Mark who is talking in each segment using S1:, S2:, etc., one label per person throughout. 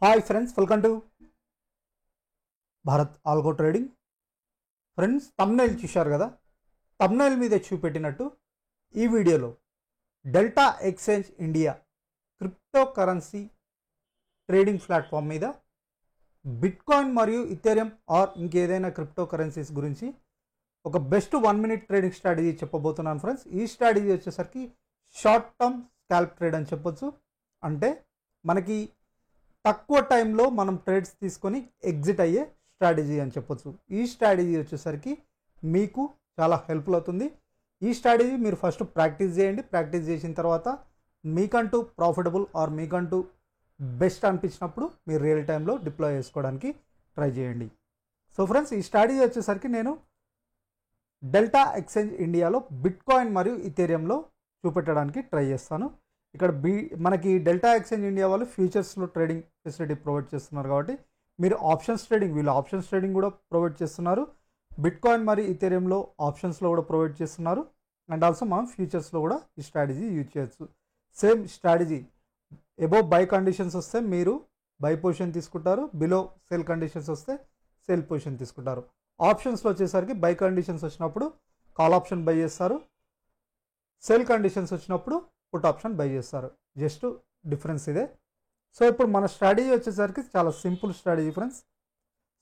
S1: Hi friends, welcome to Bharat algo trading. Friends, thumbnail చూశారు కదా. Thumbnail మీద చూపెట్టినట్టు ఈ వీడియోలో delta exchange India crypto currency trading platform మీద బిట్కాయిన్ మరియు ఇథెరియం ఆర్ ఇంకేదైనా క్రిప్టో కరెన్సీస్ గురించి ఒక బెస్ట్ 1 minute ట్రేడింగ్ స్ట్రాటజీ చెప్పబోతున్నాను ఫ్రెండ్స్. ఈ స్ట్రాటజీ వచ్చేసరికి షార్ట్ టర్మ్ స్కాల్ప్ ట్రేడ్ అని చెప్పొచ్చు. అంటే మనకి తక్కువ టైంలో మనం ట్రేడ్స్ తీసుకొని ఎగ్జిట్ అయ్యే స్ట్రాటజీ అని చెప్పొచ్చు. ఈ స్ట్రాటజీ వచ్చేసరికి మీకు చాలా హెల్ప్ఫుల్ అవుతుంది. ఈ స్ట్రాటజీ మీరు ఫస్ట్ ప్రాక్టీస్ చేయండి. ప్రాక్టీస్ చేసిన తర్వాత మీకంటూ ప్రాఫిటబుల్ ఆర్ మీకంటూ బెస్ట్ అనిపించినప్పుడు మీరు రియల్ టైంలో డిప్లాయ్ చేసుకోవడానికి ట్రై చేయండి. సో ఫ్రెండ్స్, ఈ స్ట్రాటజీ వచ్చేసరికి నేను డెల్టా ఎక్స్చేంజ్ ఇండియాలో బిట్కాయిన్ మరియు ఇథెరియంలో చూపెట్టడానికి ట్రై చేస్తాను. ఇక్కడ మనకి డెల్టా ఎక్స్చేంజ్ ఇండియా వాళ్ళు ఫ్యూచర్స్లో ట్రేడింగ్ ఫెసిలిటీ ప్రొవైడ్ చేస్తున్నారు కాబట్టి మీరు ఆప్షన్స్ ట్రేడింగ్, వీళ్ళు ఆప్షన్స్ ట్రేడింగ్ కూడా ప్రొవైడ్ చేస్తున్నారు. బిట్కాయిన్ మరియు ఇథెరియంలో ఆప్షన్స్లో కూడా ప్రొవైడ్ చేస్తున్నారు. అండ్ ఆల్సో మనం ఫ్యూచర్స్లో కూడా ఈ స్ట్రాటజీ యూజ్ చేయొచ్చు. Same strategy, above by conditions వస్తే మీరు బై పొజిషన్ తీసుకుంటారు, బిలో సెల్ కండిషన్స్ వస్తే సెల్ పొజిషన్ తీసుకుంటారు. ఆప్షన్స్లో వచ్చేసరికి బై కండిషన్స్ వచ్చినప్పుడు కాల్ ఆప్షన్ బై చేస్తారు, సెల్ కండిషన్స్ వచ్చినప్పుడు పుట్ ఆప్షన్ బై చేస్తారు. జస్ట్ డిఫరెన్స్ ఇదే. సో ఇప్పుడు మన స్ట్రాటజీ వచ్చేసరికి చాలా సింపుల్ స్ట్రాటజీ ఫ్రెండ్స్.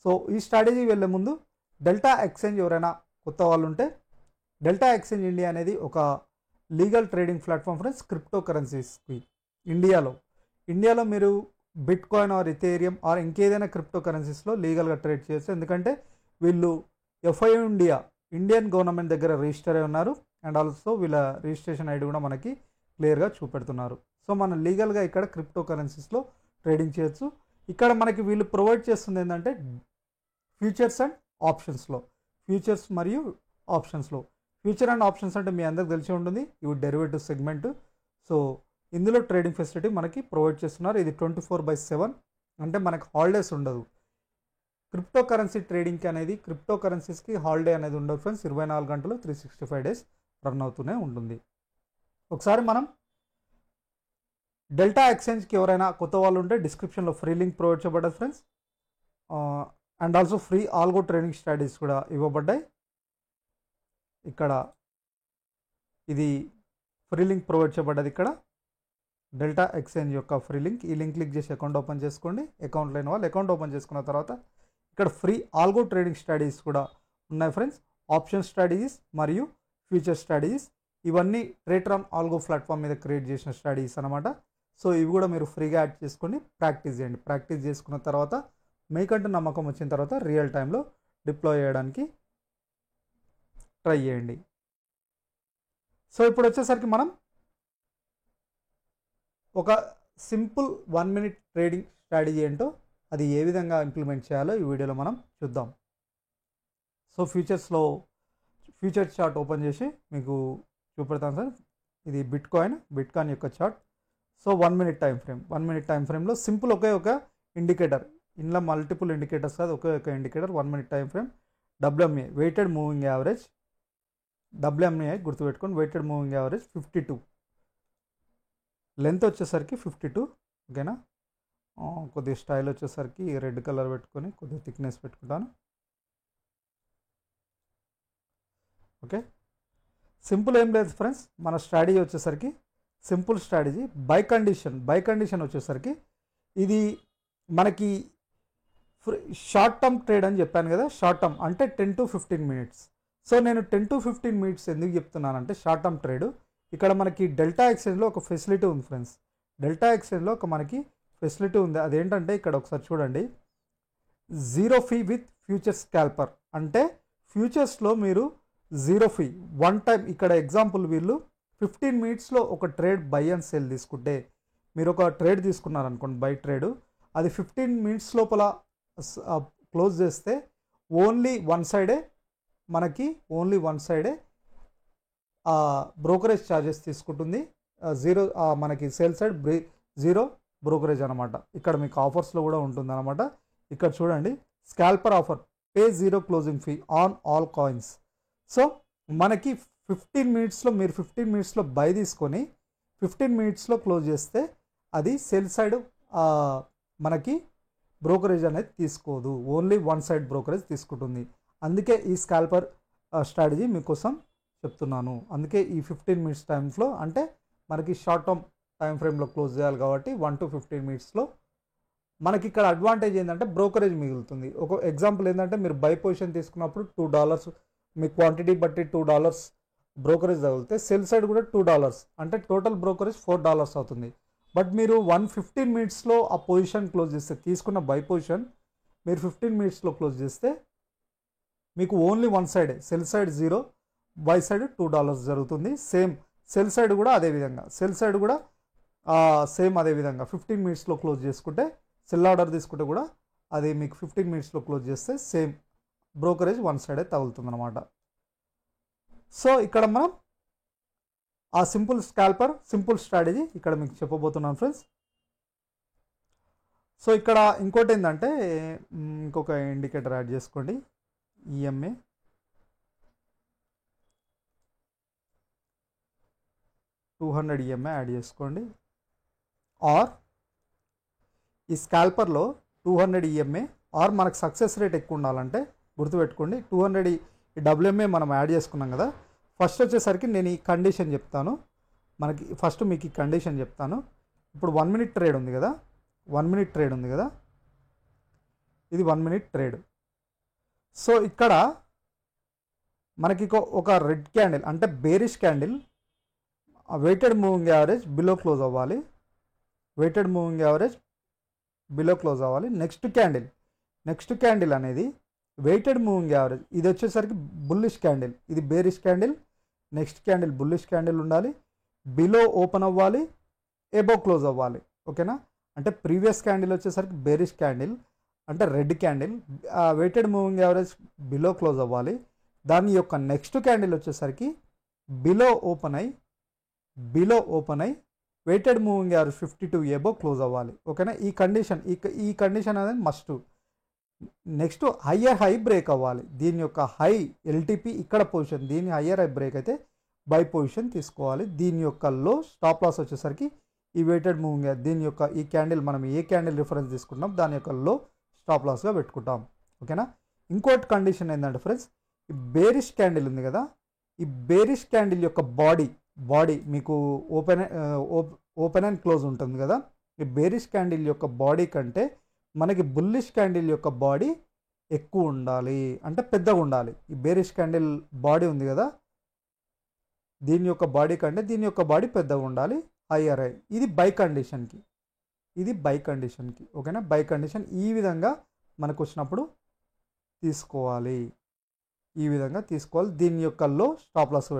S1: సో ఈ స్ట్రాటజీ వెళ్ళే ముందు డెల్టా ఎక్స్చేంజ్ ఎవరైనా కొత్త వాళ్ళు ఉంటే, డెల్టా ఎక్స్చేంజ్ ఇండియా అనేది ఒక legal trading platform friends. Crypto కరెన్సీస్కి ఇండియాలో మీరు బిట్కాయిన్ ఆర్ ఇథెరియం ఆర్ ఇంకేదైనా క్రిప్టో కరెన్సీస్లో లీగల్గా ట్రేడ్ చేయొచ్చు. ఎందుకంటే వీళ్ళు ఎఫ్ఐ ఇండియన్ గవర్నమెంట్ దగ్గర రిజిస్టర్ అయి ఉన్నారు. అండ్ ఆల్సో వీళ్ళ రిజిస్ట్రేషన్ ఐడి కూడా మనకి క్లియర్గా చూపెడుతున్నారు. సో మనం లీగల్గా ఇక్కడ క్రిప్టో కరెన్సీస్లో ట్రేడింగ్ చేయొచ్చు. ఇక్కడ మనకి వీళ్ళు ప్రొవైడ్ చేస్తుంది ఏంటంటే ఫ్యూచర్స్ అండ్ ఆప్షన్స్లో, ఫ్యూచర్స్ మరియు ఆప్షన్స్లో. ఫ్యూచర్ అండ్ ఆప్షన్స్ అంటే మీ అందరికి తెలిసి ఉంటుంది, ఇవి డెరివేటివ్ సెగ్మెంట్. సో ఇందులో ట్రేడింగ్ ఫెసిలిటీ మనకి ప్రొవైడ్ చేస్తున్నారు. ఇది 24/7, అంటే మనకి హాలిడేస్ ఉండదు. క్రిప్టో కరెన్సీ ట్రేడింగ్కి అనేది, క్రిప్టో కరెన్సీస్కి హాలిడే అనేది ఉండదు ఫ్రెండ్స్. 24 గంటలు 365 days రన్ అవుతూనే ఉంటుంది. ఒకసారి మనం డెల్టా ఎక్స్చేంజ్కి ఎవరైనా కొత్త వాళ్ళు ఉంటే డిస్క్రిప్షన్లో ఫ్రీ లింక్ ప్రొవైడ్ చేయబడ్డది friends. And also free algo trading strategies కూడా ఇవ్వబడ్డాయి. ఇక్కడ ఇది ఫ్రీ లింక్ ప్రొవైడ్ చేయబడ్డది. ఇక్కడ డెల్టా ఎక్స్చేంజ్ యొక్క ఫ్రీ లింక్. ఈ లింక్ క్లిక్ చేసి అకౌంట్ ఓపెన్ చేసుకోండి. అకౌంట్ లేని వాళ్ళు అకౌంట్ ఓపెన్ చేసుకున్న తర్వాత ఇక్కడ ఫ్రీ ఆల్గో ట్రేడింగ్ స్ట్రాటజీస్ కూడా ఉన్నాయి ఫ్రెండ్స్. ఆప్షన్ స్ట్రాటజీస్ మరియు ఫ్యూచర్ స్ట్రాటజీస్, ఇవన్నీ ట్రేటర్ ఆల్గో ప్లాట్ఫామ్ మీద క్రియేట్ చేసిన స్ట్రాటజీస్ అనమాట. సో ఇవి కూడా మీరు ఫ్రీగా యాడ్ చేసుకొని ప్రాక్టీస్ చేయండి. ప్రాక్టీస్ చేసుకున్న తర్వాత మీకంటూ నమ్మకం వచ్చిన తర్వాత రియల్ టైంలో డిప్లాయ్ చేయడానికి ట్రై చేయండి. సో ఇప్పుడు వచ్చేసరికి మనం ఒక సింపుల్ 1 minute ట్రేడింగ్ స్ట్రాటజీ ఏంటో, అది ఏ విధంగా ఇంప్లిమెంట్ చేయాలో ఈ వీడియోలో మనం చూద్దాం. సో ఫ్యూచర్ చార్ట్ ఓపెన్ చేసి మీకు చూపెడతాను సార్. ఇది బిట్కాయిన్ యొక్క చార్ట్. సో 1 minute టైం ఫ్రేమ్లో సింపుల్ ఒకే ఒక ఇండికేటర్, ఇందులో మల్టిపుల్ ఇండికేటర్స్ కాదు, ఒకే ఒక indicator 1 minute time frame. WMA weighted moving average, WMA గుర్తుపెట్టుకొని, వెయిటెడ్ మూవింగ్ యావరేజ్ 52, లెంత్ వచ్చేసరికి 52. ఓకేనా, కొద్దిగా స్టైల్ వచ్చేసరికి రెడ్ కలర్ పెట్టుకొని కొద్దిగా థిక్నెస్ పెట్టుకుంటాను. ఓకే, సింపుల్ ఏం లేదు ఫ్రెండ్స్. మన స్ట్రాటజీ వచ్చేసరికి సింపుల్ స్ట్రాటజీ. బై కండిషన్ వచ్చేసరికి ఇది మనకి షార్ట్ టర్మ్ ట్రేడ్ అని చెప్పాను కదా. షార్ట్ టర్మ్ అంటే 10 to 15 minutes. సో నేను 10 to 15 minutes ఎందుకు చెప్తున్నానంటే షార్ట్ టర్మ్ ట్రేడ్. ఇక్కడ మనకి డెల్టా ఎక్స్చేంజ్లో ఒక ఫెసిలిటీ ఉంది ఫ్రెండ్స్. డెల్టా ఎక్స్చేంజ్లో ఒక మనకి ఫెసిలిటీ ఉంది. అదేంటంటే ఇక్కడ ఒకసారి చూడండి, 0 fee విత్ ఫ్యూచర్ స్కాల్పర్. అంటే ఫ్యూచర్స్లో మీరు 0 fee 1 time. ఇక్కడ ఎగ్జాంపుల్ వీళ్ళు 15 minutesలో ఒక ట్రేడ్ బై అండ్ సెల్ తీసుకుంటే, మీరు ఒక ట్రేడ్ తీసుకున్నారనుకోండి, బై ట్రేడ్, అది 15 minutes లోపల క్లోజ్ చేస్తే ఓన్లీ వన్ సైడే బ్రోకరేజ్ ఛార్జెస్ తీసుకుంటుంది. మనకి సేల్ సైడ్ 0 బ్రోకరేజ్ అనమాట. ఇక్కడ మీకు ఆఫర్స్లో కూడా ఉంటుంది అనమాట. ఇక్కడ చూడండి, స్కాల్పర్ offer, pay 0 closing fee on all coins. So మనకి 15 minutesలో మీరు 15 minutesలో బై తీసుకొని 15 minutesలో క్లోజ్ చేస్తే అది సెల్ సైడ్ మనకి బ్రోకరేజ్ అనేది తీసుకోదు, ఓన్లీ వన్ సైడ్ బ్రోకరేజ్ తీసుకుంటుంది. అందుకే ఈ స్కాల్పర్ స్ట్రాటజీ మీకోసం చెప్తున్నాను. అందుకే ఈ 15 మినిట్స్ టైమ్స్లో, అంటే మనకి షార్ట్ టర్మ్ టైం ఫ్రేమ్లో క్లోజ్ చేయాలి కాబట్టి 1 to 15 మినిట్స్లో మనకి ఇక్కడ అడ్వాంటేజ్ ఏంటంటే బ్రోకరేజ్ మిగులుతుంది. ఒక ఎగ్జాంపుల్ ఏంటంటే మీరు బై పొజిషన్ తీసుకున్నప్పుడు $2 మీ క్వాంటిటీ బట్టి $2 బ్రోకరేజ్ తగిలితే సెల్ సైడ్ కూడా $2, అంటే టోటల్ బ్రోకరేజ్ $4 అవుతుంది. బట్ మీరు 115 మినిట్స్లో ఆ పొజిషన్ క్లోజ్ చేస్తే, తీసుకున్న బై పొజిషన్ మీరు 15 మినిట్స్లో క్లోజ్ చేస్తే మీకు ఓన్లీ వన్ సైడే, సెల్ సైడ్ 0, బై సైడ్ $2 జరుగుతుంది. సేమ్ సెల్ సైడ్ కూడా అదేవిధంగా, సెల్ సైడ్ కూడా సేమ్ అదేవిధంగా 15 మినిట్స్లో క్లోజ్ చేసుకుంటే, సెల్ ఆర్డర్ తీసుకుంటే కూడా అది మీకు 15 మినిట్స్లో క్లోజ్ చేస్తే సేమ్ బ్రోకరేజ్ వన్ సైడే తగులుతుంది అనమాట. సో ఇక్కడ మనం ఆ సింపుల్ స్కాల్పర్ సింపుల్ స్ట్రాటజీ ఇక్కడ మీకు చెప్పబోతున్నాను ఫ్రెండ్స్. సో ఇక్కడ ఇంకోటి ఏంటంటే ఇంకొక ఇండికేటర్ యాడ్ చేసుకోండి, ఈఎంఏ 200 ఈఎంఏ యాడ్ చేసుకోండి. ఆర్ ఈ స్కాల్పర్లో 200 ఈఎంఏ ఆర్ మనకు సక్సెస్ రేట్ ఎక్కువ ఉండాలంటే గుర్తుపెట్టుకోండి, 200 డబ్ల్యూఎంఏ మనం యాడ్ చేసుకున్నాం కదా. ఫస్ట్ వచ్చేసరికి నేను ఈ కండిషన్ చెప్తాను, మనకి ఫస్ట్ మీకు ఈ కండిషన్ చెప్తాను. ఇప్పుడు 1 మినిట్ ట్రేడ్ ఉంది కదా, 1 మినిట్ ట్రేడ్ ఉంది కదా, ఇది 1 మినిట్ ట్రేడ్. సో ఇక్కడ మనకి ఒక రెడ్ క్యాండిల్ అంటే bearish candle, weighted moving average below close అవ్వాలి, weighted moving average below close అవ్వాలి. నెక్స్ట్ క్యాండిల్ అనేది వెయిటెడ్ మూవింగ్ యావరేజ్, ఇది వచ్చేసరికి బుల్లిష్ క్యాండిల్, ఇది bearish candle, next candle bullish candle ఉండాలి, బిలో ఓపెన్ అవ్వాలి, ఎబో క్లోజ్ అవ్వాలి. ఓకేనా, అంటే ప్రీవియస్ క్యాండిల్ వచ్చేసరికి బేరిష్ క్యాండిల్ అంటే red candle, weighted moving average below close అవ్వాలి. దాని యొక్క నెక్స్ట్ క్యాండిల్ వచ్చేసరికి బిలో ఓపెన్ అయి weighted moving average 52 above close అవ్వాలి. ఓకేనా, ఈ కండిషన్ అనేది must. Next higher high break అవ్వాలి, దీని యొక్క హై ఎల్టీపీ ఇక్కడ పొజిషన్, దీని హయ్యర్ హై బ్రేక్ అయితే బై పొజిషన్ తీసుకోవాలి. దీని యొక్క లో స్టాప్ లాస్ వచ్చేసరికి ఈ వెయిటెడ్ మూవింగ్, దీని యొక్క ఈ క్యాండిల్ మనం ఏ క్యాండిల్ రిఫరెన్స్ తీసుకుంటాం దాని యొక్క లో స్టాప్ లాస్గా పెట్టుకుంటాం. ఓకేనా, ఇంకోటి కండిషన్ ఏంటంటే ఫ్రెండ్స్, ఈ బేరిష్ క్యాండిల్ ఉంది కదా, ఈ బేరిష్ క్యాండిల్ యొక్క బాడీ మీకు ఓపెన్ అండ్ క్లోజ్ ఉంటుంది కదా, ఈ బేరిష్ క్యాండిల్ యొక్క బాడీ కంటే మనకి బుల్లిష్ క్యాండిల్ యొక్క బాడీ ఎక్కువ ఉండాలి, అంటే పెద్దగా ఉండాలి. ఈ బేరిష్ క్యాండిల్ బాడీ ఉంది కదా, దీని యొక్క బాడీ కంటే దీని యొక్క బాడీ పెద్దగా ఉండాలి, హయ్యర్ హై. ఇది బై కండిషన్కి. ఓకేనా, బై కండిషన్ ఈ విధంగా మనకు వచ్చినప్పుడు తీసుకోవాలి, ఈ విధంగా తీసుకోవాలి. దీని యొక్క లో స్టాప్ లాస్గా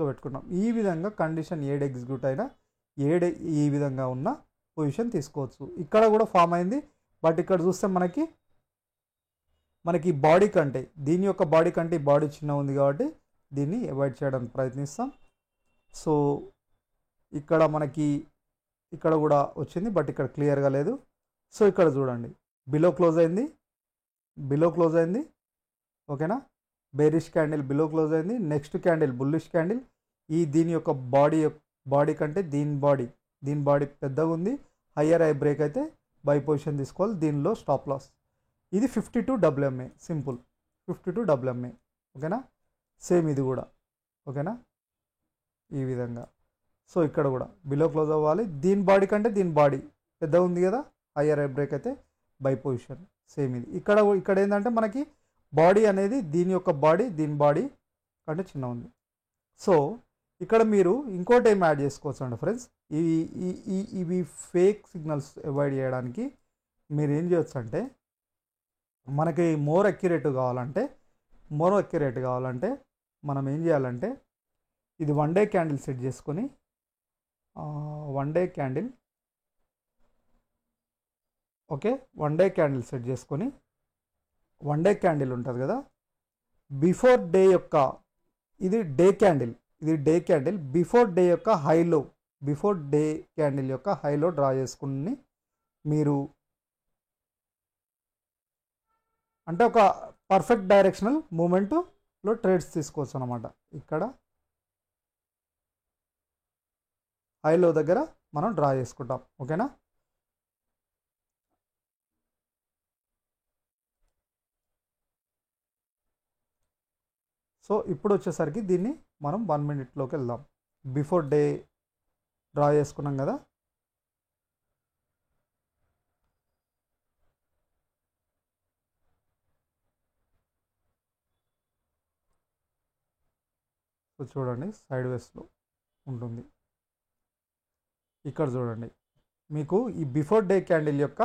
S1: పెట్టుకుంటాం, ఈ విధంగా కండిషన్ ఏడు ఎగ్జిక్యూట్ అయినా ఈ విధంగా ఉన్న పొజిషన్ తీసుకోవచ్చు. ఇక్కడ కూడా ఫామ్ అయింది, బట్ ఇక్కడ చూస్తే మనకి బాడీ కంటే దీని యొక్క బాడీ కంటే ఈ బాడీ చిన్న ఉంది కాబట్టి దీన్ని అవాయిడ్ చేయడానికి ప్రయత్నిస్తాం. సో ఇక్కడ మనకి ఇక్కడ కూడా వచ్చింది, బట్ ఇక్కడ క్లియర్గా లేదు. సో ఇక్కడ చూడండి, బిలో క్లోజ్ అయింది. ఓకేనా, బేరిష్ క్యాండిల్ బిలో క్లోజ్ అయింది. నెక్స్ట్ క్యాండిల్ బుల్లిష్ క్యాండిల్, దీని యొక్క బాడీ కంటే దీని బాడీ పెద్దగా ఉంది, హయ్యర్ హై బ్రేక్ అయితే బై పొజిషన్ తీసుకోవాలి, దీనిలో స్టాప్ లాస్. ఇది 52 డబ్ల్యూఎంఏ, సింపుల్ 52 డబ్ల్యూఎంఏ. ఓకేనా, సేమ్ ఇది కూడా. ఓకేనా, ఈ విధంగా. సో ఇక్కడ కూడా బిలో క్లోజ్ అవ్వాలి, దీని బాడీ కంటే దీని బాడీ పెద్దగా ఉంది కదా, హయ్యర్ హై బ్రేక్ అయితే బై పొజిషన్. సేమ్ ఇది ఇక్కడ ఏంటంటే మనకి బాడీ అనేది దీని యొక్క దీని బాడీ కంటే చిన్న ఉంది. సో ఇక్కడ మీరు ఇంకోటి ఏం యాడ్ చేసుకోవచ్చు అంటే ఫ్రెండ్స్, ఇవి ఫేక్ సిగ్నల్స్ అవాయిడ్ చేయడానికి మీరు ఏం చేయొచ్చు అంటే, మనకి మోర్ అక్యురేట్ కావాలంటే మనం ఏం చేయాలంటే, ఇది 1 డే క్యాండిల్ సెట్ చేసుకొని 1 day candle, okay, 1 day candle set చేసుకొని 1 డే క్యాండిల్ ఉంటుంది కదా, బిఫోర్ డే యొక్క ఇది డే క్యాండిల్ బిఫోర్ డే యొక్క హైలో డ్రా చేసుకుని మీరు అంటే ఒక పర్ఫెక్ట్ డైరెక్షనల్ మూమెంట్లో ట్రేడ్స్ తీసుకోవచ్చు అనమాట. ఇక్కడ హైలో దగ్గర మనం డ్రా చేసుకుంటాం. ఓకేనా, సో ఇప్పుడు వచ్చేసరికి దీన్ని మనం 1 మినిట్లోకి వెళ్దాం. బిఫోర్ డే డ్రా చేసుకున్నాం కదా, సో చూడండి సైడ్ వేస్లో ఉంటుంది. ఇక్కడ చూడండి మీకు ఈ బిఫోర్ డే క్యాండిల్ యొక్క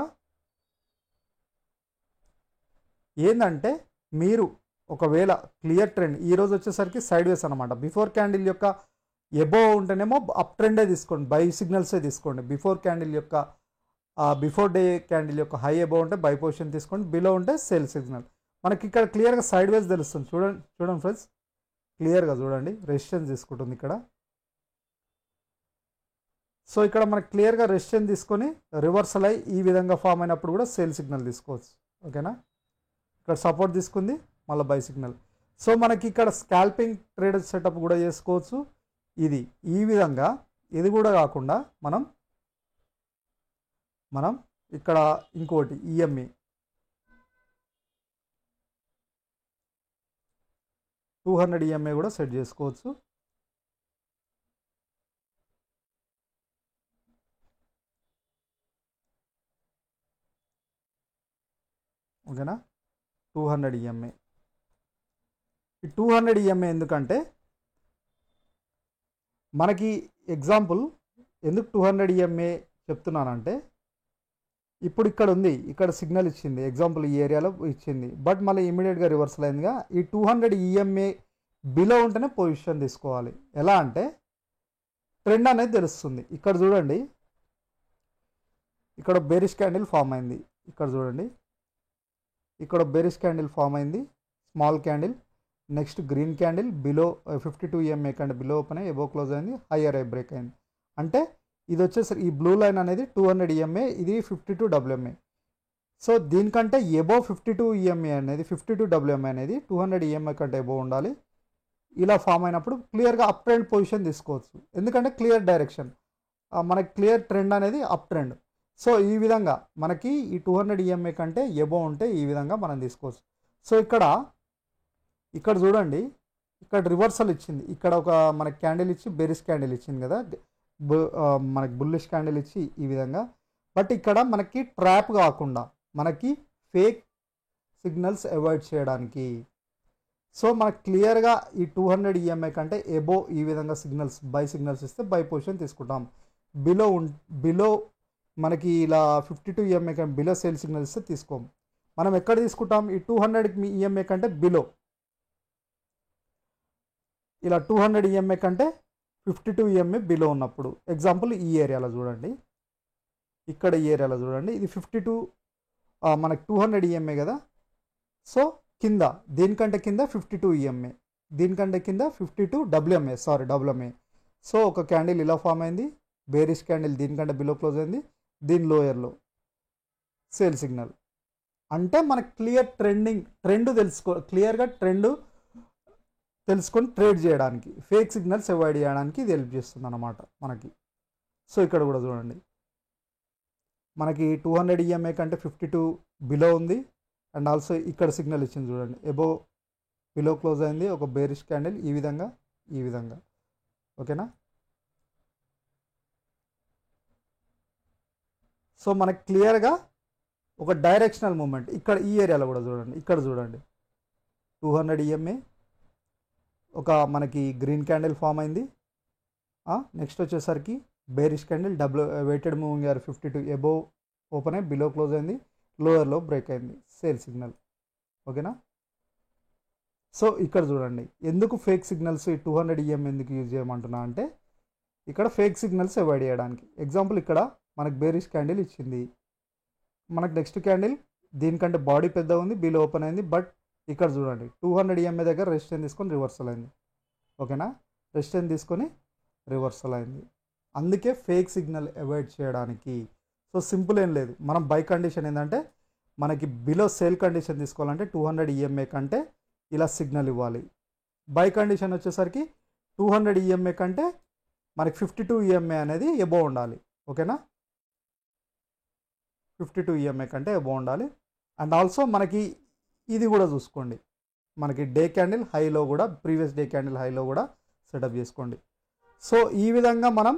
S1: ఏంటంటే, మీరు ఒకవేళ క్లియర్ ట్రెండ్ ఈరోజు వచ్చేసరికి సైడ్ వేస్ అనమాట. బిఫోర్ క్యాండిల్ యొక్క ఎబో ఉంటేనేమో అప్ ట్రెండే తీసుకోండి, బై సిగ్నల్సే తీసుకోండి. బిఫోర్ క్యాండిల్ యొక్క బిఫోర్ డే క్యాండిల్ యొక్క హై ఎబో ఉంటే బై పొజిషన్ తీసుకోండి, బిలో ఉంటే సెల్ సిగ్నల్. మనకి ఇక్కడ క్లియర్గా సైడ్ వేస్ తెలుస్తుంది. చూడండి ఫ్రెండ్స్, క్లియర్గా చూడండి, రెసిస్టెన్స్ తీసుకుంటుంది ఇక్కడ. సో ఇక్కడ మనకి క్లియర్గా రెసిస్టెన్స్ తీసుకొని రివర్సల్ అయ్యి ఈ విధంగా ఫామ్ అయినప్పుడు కూడా సేల్ సిగ్నల్ తీసుకోవచ్చు. ఓకేనా, ఇక్కడ సపోర్ట్ తీసుకుంది, మళ్ళీ బై సిగ్నల్. సో మనకి ఇక్కడ స్కాల్పింగ్ ట్రేడ్ సెటప్ కూడా చేసుకోవచ్చు. ఇది ఈ విధంగా, ఇది కూడా కాకుండా మనం ఇక్కడ ఇంకోటి ఈఎంఈ 200 ఈఎంఐ కూడా సెట్ చేసుకోవచ్చు. ఓకేనా, 200 ఈఎంఐ. ఈ 200 ఈఎంఐ ఎందుకంటే మనకి ఎగ్జాంపుల్ ఎందుకు 200 ఈఎంఐ చెప్తున్నానంటే, ఇప్పుడు ఇక్కడ ఉంది, ఇక్కడ సిగ్నల్ ఇచ్చింది, ఎగ్జాంపుల్ ఈ ఏరియాలో ఇచ్చింది, బట్ మళ్ళీ ఇమీడియట్గా రివర్సల్ అయిందిగా. ఈ 200 ఈఎంఏ బిలో ఉంటేనే పొజిషన్ తీసుకోవాలి. ఎలా అంటే ట్రెండ్ అనేది తెలుస్తుంది. ఇక్కడ చూడండి, ఇక్కడ బేరిష్ క్యాండిల్ ఫామ్ అయింది. ఇక్కడ చూడండి, ఇక్కడ బేరిష్ క్యాండిల్ ఫామ్ అయింది, small candle. Next green candle below 52 EMA కంటే బిలో ఓపెన్ అయ్యి ఎబో క్లోజ్ అయింది, హయ్యర్ ఐ బ్రేక్ అయింది. అంటే ఇది వచ్చేసరి ఈ బ్లూ లైన్ అనేది 200 ఈఎంఏ, ఇది 52 డబ్ల్యూఎంఏ. సో దీనికంటే ఎబో 52 ఈఎంఏ అనేది 52 డబ్ల్యూఎంఏ అనేది 200 ఈఎంఏ కంటే ఎబో ఉండాలి. ఇలా ఫామ్ అయినప్పుడు క్లియర్గా అప్ ట్రెండ్ పొజిషన్ తీసుకోవచ్చు. ఎందుకంటే క్లియర్ డైరెక్షన్, మనకి క్లియర్ ట్రెండ్ అనేది అప్ ట్రెండ్. సో ఈ విధంగా మనకి ఈ 200 ఈఎంఏ కంటే ఎబో ఉంటే ఈ విధంగా మనం తీసుకోవచ్చు. సో ఇక్కడ చూడండి, ఇక్కడ రివర్సల్ ఇచ్చింది. ఇక్కడ ఒక మనకి క్యాండిల్ ఇచ్చి బెరిష్ క్యాండిల్ ఇచ్చింది కదా, మనకి బుల్లిష్ క్యాండిల్ ఇచ్చి ఈ విధంగా. బట్ ఇక్కడ మనకి ట్రాప్ కాకుండా మనకి ఫేక్ సిగ్నల్స్ అవాయిడ్ చేయడానికి, సో మనకు క్లియర్గా ఈ 200 ఈఎంఐ కంటే ఎబో ఈ విధంగా సిగ్నల్స్ బై సిగ్నల్స్ ఇస్తే బై పొజిషన్ తీసుకుంటాం. బిలో మనకి ఇలా 52 ఈఎంఐ కంటే బిలో సేల్ సిగ్నల్ ఇస్తే తీసుకోం. మనం ఎక్కడ తీసుకుంటాం, ఈ 200 ఈఎంఐ కంటే బిలో, ఇలా 200 ఈఎంఐ కంటే 52 ఈఎంఐ బిలో ఉన్నప్పుడు. ఎగ్జాంపుల్ ఈ ఏరియాలో చూడండి, ఇక్కడ ఈ ఏరియాలో చూడండి, ఇది 52 మనకి 200 ఈఎంఐ కదా. సో కింద దీనికంటే కింద 52 ఈఎంఐ, దీనికంటే కింద 52 డబ్ల్యూఎంఏ, డబ్ల్యూఎంఏ. సో ఒక క్యాండిల్ ఇలా ఫామ్ అయింది, బేరిష్ క్యాండిల్ దీనికంటే బిలో క్లోజ్ అయింది, దీని లోయర్లో సేల్ సిగ్నల్. అంటే మనకు క్లియర్ ట్రెండ్ క్లియర్గా ట్రెండ్ తెలుసుకొని ట్రేడ్ చేయడానికి, ఫేక్ సిగ్నల్స్ అవాయిడ్ చేయడానికి ఇది హెల్ప్ చేస్తుంది అన్నమాట మనకి. సో ఇక్కడ కూడా చూడండి, మనకి 200 ఈఎంఐ కంటే 52 బిలో ఉంది. అండ్ ఆల్సో ఇక్కడ సిగ్నల్ ఇచ్చింది చూడండి, ఎబో బిలో క్లోజ్ అయింది, ఒక బేరిష్ క్యాండిల్ ఈ విధంగా. ఓకేనా, సో మనకి క్లియర్గా ఒక డైరెక్షనల్ మూమెంట్ ఇక్కడ ఈ ఏరియాలో కూడా చూడండి, ఇక్కడ చూడండి 200 ఈఎంఐ, ఒక మనకి గ్రీన్ క్యాండిల్ ఫామ్ అయింది. నెక్స్ట్ వచ్చేసరికి బేరిష్ క్యాండిల్ వెయిటెడ్ మూవింగ్ యార్ 52 ఎబో ఓపెన్ అయ్యి బిలో క్లోజ్ అయింది, లోయర్లో బ్రేక్ అయింది, సేల్ సిగ్నల్. ఓకేనా, సో ఇక్కడ చూడండి ఎందుకు ఫేక్ సిగ్నల్స్ ఈ 200 ఈఎం ఎందుకు యూజ్ చేయమంటున్నా అంటే, ఇక్కడ ఫేక్ సిగ్నల్స్ అవాయిడ్ చేయడానికి. ఎగ్జాంపుల్ ఇక్కడ మనకు బేరిష్ క్యాండిల్ ఇచ్చింది, మనకు నెక్స్ట్ క్యాండిల్ దీనికంటే బాడీ పెద్ద ఉంది, బిలో ఓపెన్ అయింది. బట్ ఇక్కడ చూడండి 200 ఈఎంఐ దగ్గర రెసిస్టెన్స్ తీసుకొని రివర్సల్ అయింది. ఓకేనా, రెసిస్టెన్స్ తీసుకొని రివర్సల్ అయింది. అందుకే ఫేక్ సిగ్నల్ అవాయిడ్ చేయడానికి. సో సింపుల్ ఏం లేదు, మనం బై కండిషన్ ఏంటంటే మనకి బిలో సేల్ కండిషన్ తీసుకోవాలంటే 200 ఈఎంఐ కంటే ఇలా సిగ్నల్ ఇవ్వాలి. బై కండిషన్ వచ్చేసరికి 200 ఈఎంఐ కంటే మనకి 52 ఈఎంఐ అనేది ఎబో ఉండాలి. ఓకేనా, 52 ఈఎంఐ కంటే ఎబో ఉండాలి. అండ్ ఆల్సో మనకి ఇది కూడా చూసుకోండి, మనకి డే క్యాండిల్ హైలో కూడా ప్రీవియస్ డే క్యాండిల్ హైలో కూడా సెటప్ చేసుకోండి. సో ఈ విధంగా మనం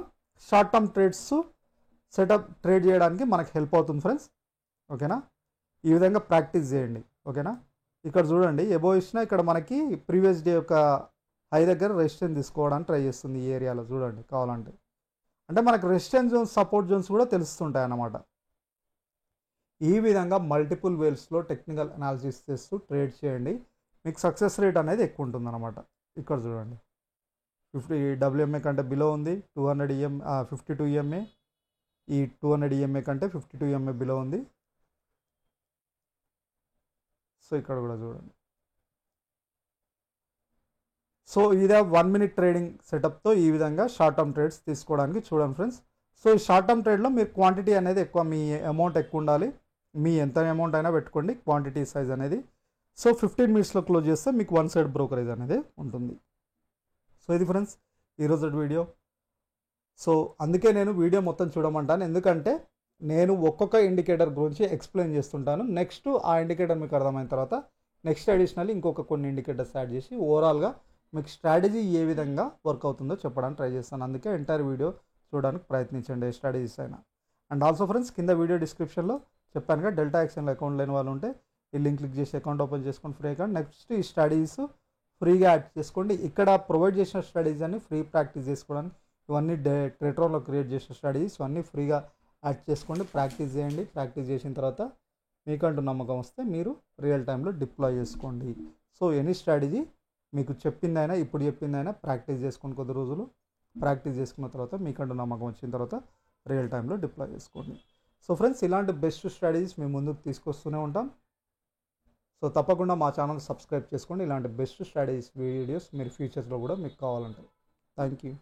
S1: షార్ట్ టర్మ్ ట్రేడ్స్ ట్రేడ్ చేయడానికి మనకు హెల్ప్ అవుతుంది ఫ్రెండ్స్. ఓకేనా, ఈ విధంగా ప్రాక్టీస్ చేయండి. ఓకేనా, ఇక్కడ చూడండి ఎబో ఇచ్చిన ఇక్కడ మనకి ప్రీవియస్ డే యొక్క హై దగ్గర రెసిస్టెన్స్ తీసుకోవడానికి ట్రై చేస్తుంది ఈ ఏరియాలో. చూడండి కావాలంటే, అంటే మనకు రెసిస్టెన్స్ జోన్స్ సపోర్ట్ జోన్స్ కూడా తెలుస్తుంటాయి అన్నమాట. ఈ విధంగా మల్టిపుల్ వేల్స్లో టెక్నికల్ అనాలిసిస్ చేస్తూ ట్రేడ్ చేయండి, మీకు సక్సెస్ రేట్ అనేది ఎక్కువ ఉంటుంది అన్నమాట. ఇక్కడ చూడండి 50 WMA కంటే బిలో ఉంది, 200 52 EMA, ఈ 200 EMA కంటే 52 EMA బిలో ఉంది. సో ఇక్కడ కూడా చూడండి. సో ఇదే 1 minute ట్రేడింగ్ సెటప్తో ఈ విధంగా షార్ట్ టర్మ్ ట్రేడ్స్ తీసుకోవడానికి చూడండి ఫ్రెండ్స్. సో ఈ షార్ట్ టర్మ్ ట్రేడ్లో మీరు క్వాంటిటీ అనేది ఎక్కువ, మీ అమౌంట్ ఎక్కువ ఉండాలి. మీ ఎంత అమౌంట్ అయినా పెట్టుకోండి, క్వాంటిటీ సైజ్ అనేది. సో 15 minutesలో క్లోజ్ చేస్తే మీకు 1 side బ్రోకరేజ్ అనేది ఉంటుంది. సో ఇది ఫ్రెండ్స్ ఈరోజు వీడియో. సో అందుకే నేను వీడియో మొత్తం చూడమంటాను, ఎందుకంటే నేను ఒక్కొక్క ఇండికేటర్ గురించి ఎక్స్ప్లెయిన్ చేస్తుంటాను. నెక్స్ట్ ఆ ఇండికేటర్ మీకు అర్థమైన తర్వాత నెక్స్ట్ అడిషనల్లీ ఇంకొక కొన్ని ఇండికేటర్స్ యాడ్ చేసి ఓవరాల్గా మీకు స్ట్రాటజీ ఏ విధంగా వర్క్ అవుతుందో చెప్పడానికి ట్రై చేస్తాను. అందుకే ఎంటైర్ వీడియో చూడడానికి ప్రయత్నించండి, స్ట్రాటజీస్ అయినా. అండ్ ఆల్సో ఫ్రెండ్స్ కింద వీడియో డిస్క్రిప్షన్లో చెప్పాను కదా, డెల్టా ఎక్స్చేంజ్లో అకౌంట్ లేని వాళ్ళు ఉంటే ఈ లింక్ క్లిక్ చేసి అకౌంట్ ఓపెన్ చేసుకొని ఫ్రీ అకౌంట్. నెక్స్ట్ ఈ స్టడీస్ ఫ్రీగా యాడ్ చేసుకోండి. ఇక్కడ ప్రొవైడ్ చేసిన స్టడీస్ అన్ని ఫ్రీ ప్రాక్టీస్ చేసుకోవడానికి, ఇవన్నీ ట్రెట్రోన్లో క్రియేట్ చేసిన స్టడీస్ ఇవన్నీ ఫ్రీగా యాడ్ చేసుకోండి, ప్రాక్టీస్ చేయండి. ప్రాక్టీస్ చేసిన తర్వాత మీకంటూ నమ్మకం వస్తే మీరు రియల్ టైంలో డిప్లాయ్ చేసుకోండి. సో ఎనీ స్ట్రాటజీ మీకు చెప్పిందైనా ఇప్పుడు చెప్పిందైనా ప్రాక్టీస్ చేసుకొని కొద్ది రోజులు ప్రాక్టీస్ చేసుకున్న తర్వాత మీకంటూ నమ్మకం వచ్చిన తర్వాత రియల్ టైంలో డిప్లాయ్ చేసుకోండి. సో ఫ్రెండ్స్ ఇలాంటి బెస్ట్ స్ట్రాటజీస్ మేము ముందుకు తీసుకొస్తూనే ఉంటాం. సో తప్పకుండా మా ఛానల్ సబ్స్క్రైబ్ చేసుకోండి. ఇలాంటి బెస్ట్ స్ట్రాటజీస్ వీడియోస్ మీరు ఫ్యూచర్స్లో కూడా మీకు కావాలంటారు. Thank you.